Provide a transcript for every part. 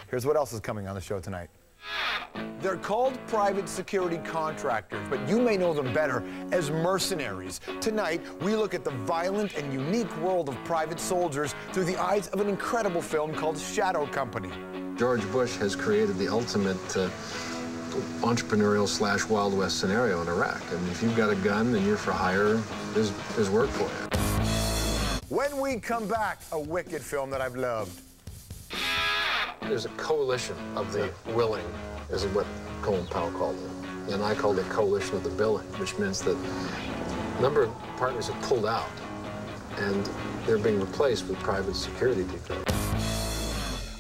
Here's what else is coming on the show tonight. They're called private security contractors, but you may know them better as mercenaries. Tonight, we look at the violent and unique world of private soldiers through the eyes of an incredible film called Shadow Company. George Bush has created the ultimate entrepreneurial / Wild West scenario in Iraq. I mean, if you've got a gun and you're for hire, there's work for you. When we come back, a wicked film that I've loved. There's a coalition of the willing, is what Colin Powell called it. And I called it coalition of the billing, which means that a number of partners have pulled out, and they're being replaced with private security people.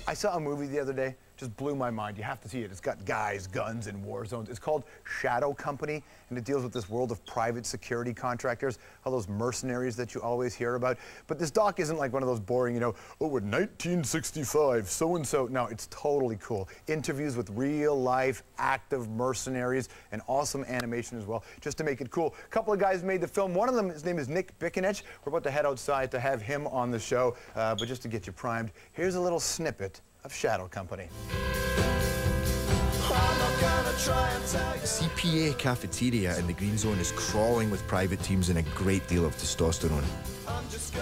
I saw a movie the other day, just blew my mind. You have to see it. It's got guys, guns, and war zones. It's called Shadow Company, and it deals with this world of private security contractors, all those mercenaries that you always hear about. But this doc isn't like one of those boring, you know, oh, in 1965, so-and-so. No, it's totally cool. Interviews with real-life, active mercenaries, and awesome animation as well, just to make it cool. A couple of guys made the film. One of them, his name is Nick Bicanic. We're about to head outside to have him on the show, but just to get you primed, here's a little snippet of Shadow Company. The CPA cafeteria in the Green Zone is crawling with private teams and a great deal of testosterone.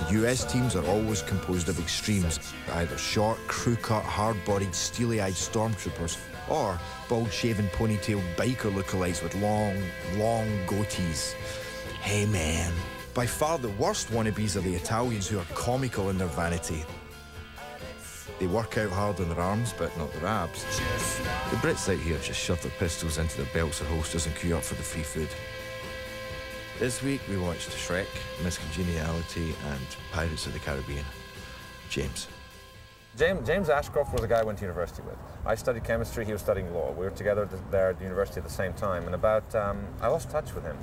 The US teams are always composed of extremes, either short, crew-cut, hard-bodied, steely-eyed stormtroopers, or bald-shaven, ponytailed biker lookalikes with long goatees. Hey, man. By far the worst wannabes are the Italians, who are comical in their vanity. They work out hard on their arms, but not their abs. The Brits out here just shove their pistols into their belts or holsters and queue up for the free food. This week we watched Shrek, Miss Congeniality, and Pirates of the Caribbean. James. James Ashcroft was a guy I went to university with. I studied chemistry, he was studying law. We were together there at the university at the same time, and I lost touch with him.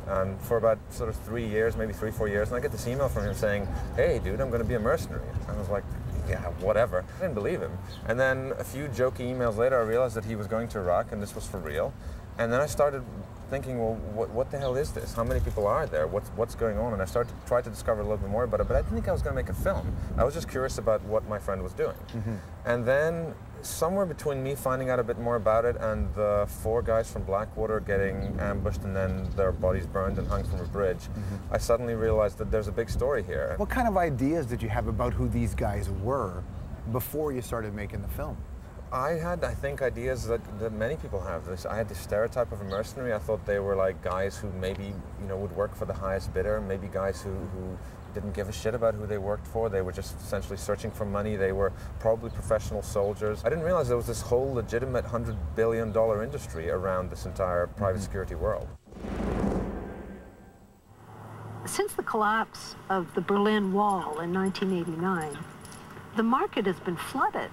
And for about sort of 3 years, maybe 3-4 years, and I get this email from him saying, hey dude, I'm gonna be a mercenary. And I was like, yeah, whatever. I didn't believe him. And then a few jokey emails later, I realized that he was going to Iraq and this was for real. And then I started thinking, well, what the hell is this? How many people are there? What's going on? And I started to try to discover a little bit more about it, but I didn't think I was going to make a film. I was just curious about what my friend was doing. Mm-hmm. And then somewhere between me finding out a bit more about it and the 4 guys from Blackwater getting ambushed and then their bodies burned and hung from a bridge, I suddenly realized that there's a big story here. What kind of ideas did you have about who these guys were before you started making the film? I had, I think, ideas that many people have. I had this stereotype of a mercenary. I thought they were like guys who maybe, you know, would work for the highest bidder, maybe guys who didn't give a shit about who they worked for. They were just essentially searching for money. They were probably professional soldiers. I didn't realize there was this whole legitimate $100 billion industry around this entire private security world. Since the collapse of the Berlin Wall in 1989, the market has been flooded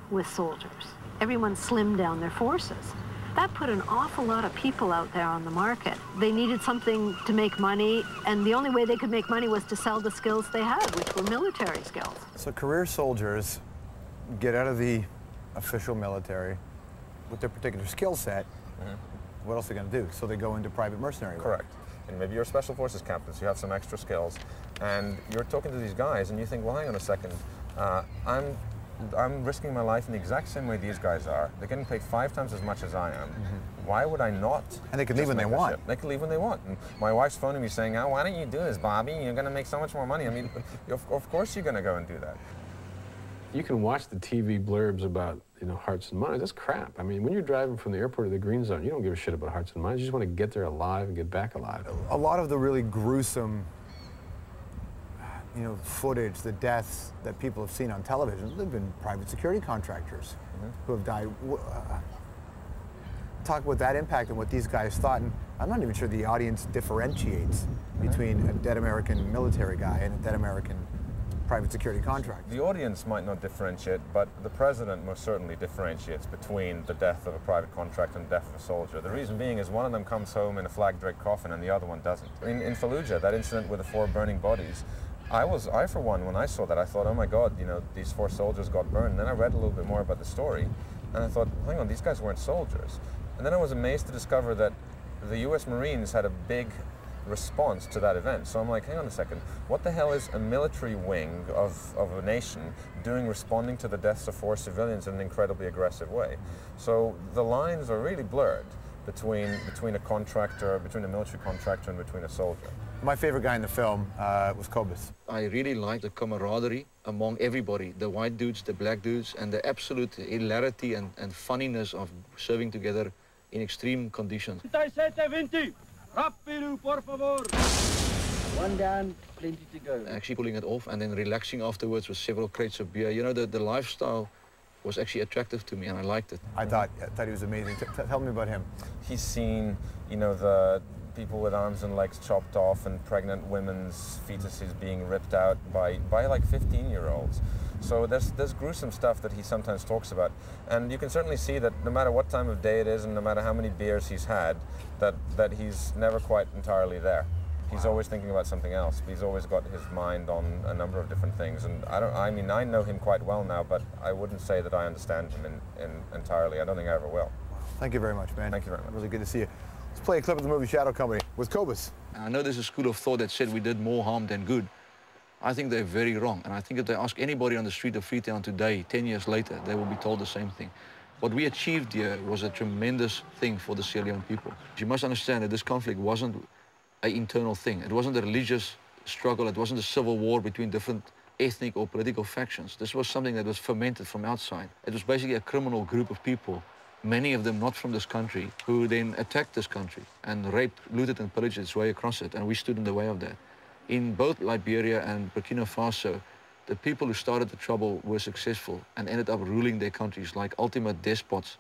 with soldiers. Everyone slimmed down their forces. That put an awful lot of people out there on the market. They needed something to make money, and the only way they could make money was to sell the skills they had, which were military skills. So career soldiers get out of the official military with their particular skill set. What else are they going to do? So they go into private mercenary work. Correct. And maybe you're a special forces captain, so you have some extra skills, and you're talking to these guys, and you think, well, hang on a second, I'm risking my life in the exact same way these guys are. They're getting paid 5 times as much as I am. Why would I not? And they can leave when they want. They can leave when they want. And my wife's phoning me saying, oh, why don't you do this, Bobby? You're going to make so much more money. I mean, of course you're going to go and do that. You can watch the TV blurbs about, you know, hearts and minds. That's crap. I mean, when you're driving from the airport to the Green Zone, you don't give a shit about hearts and minds. You just want to get there alive and get back alive. A lot of the really gruesome, you know, footage, the deaths that people have seen on television, they've been private security contractors who have died. Talk about that impact and what these guys thought, and I'm not even sure the audience differentiates between a dead American military guy and a dead American private security contractor. The audience might not differentiate, but the president most certainly differentiates between the death of a private contractor and the death of a soldier. The reason being is one of them comes home in a flag-draped coffin and the other one doesn't. In Fallujah, that incident with the 4 burning bodies, I for one, when I saw that, I thought, oh my God, you know, these 4 soldiers got burned. And then I read a little bit more about the story, and I thought, hang on, these guys weren't soldiers. And then I was amazed to discover that the US Marines had a big response to that event. So I'm like, hang on a second, what the hell is a military wing of a nation responding to the deaths of 4 civilians in an incredibly aggressive way? So the lines are really blurred between a contractor, between a military contractor and between a soldier. My favorite guy in the film was Kobus. I really like the camaraderie among everybody, the white dudes, the black dudes, and the absolute hilarity and funniness of serving together in extreme conditions. 37, rápido, por favor. One down, plenty to go. Actually pulling it off and then relaxing afterwards with several crates of beer. You know, the lifestyle was actually attractive to me, and I liked it. I thought he was amazing. Tell me about him. He's seen, you know, the people with arms and legs chopped off and pregnant women's fetuses being ripped out by like 15-year-olds. So there's gruesome stuff that he sometimes talks about. And you can certainly see that no matter what time of day it is and no matter how many beers he's had, that he's never quite entirely there. He's always thinking about something else. He's always got his mind on a number of different things. And I mean, I know him quite well now, but I wouldn't say that I understand him entirely. I don't think I ever will. Thank you very much, man. Thank you very much. Really good to see you. Let's play a clip of the movie Shadow Company with Kobus. I know there's a school of thought that said we did more harm than good. I think they're very wrong. And I think if they ask anybody on the street of Freetown today, 10 years later, they will be told the same thing. What we achieved here was a tremendous thing for the Sierra Leone people. You must understand that this conflict wasn't an internal thing. It wasn't a religious struggle. It wasn't a civil war between different ethnic or political factions. This was something that was fermented from outside. It was basically a criminal group of people, many of them not from this country, who then attacked this country and raped, looted and pillaged its way across it, and we stood in the way of that. In both Liberia and Burkina Faso, the people who started the trouble were successful and ended up ruling their countries like ultimate despots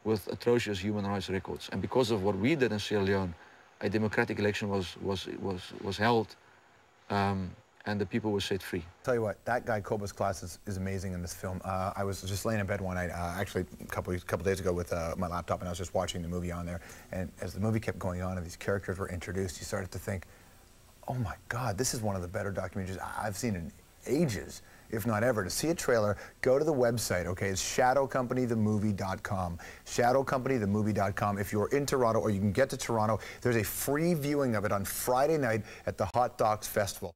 with atrocious human rights records. And because of what we did in Sierra Leone, a democratic election was held, and the people were set free. Tell you what, that guy Kobus Klaas is amazing in this film. I was just laying in bed one night, actually a couple days ago with my laptop, and I was just watching the movie on there. And as the movie kept going on and these characters were introduced, you started to think, oh my God, this is one of the better documentaries I've seen in ages, if not ever. To see a trailer, go to the website, okay? It's shadowcompanythemovie.com. Shadowcompanythemovie.com. If you're in Toronto or you can get to Toronto, there's a free viewing of it on Friday night at the Hot Docs Festival.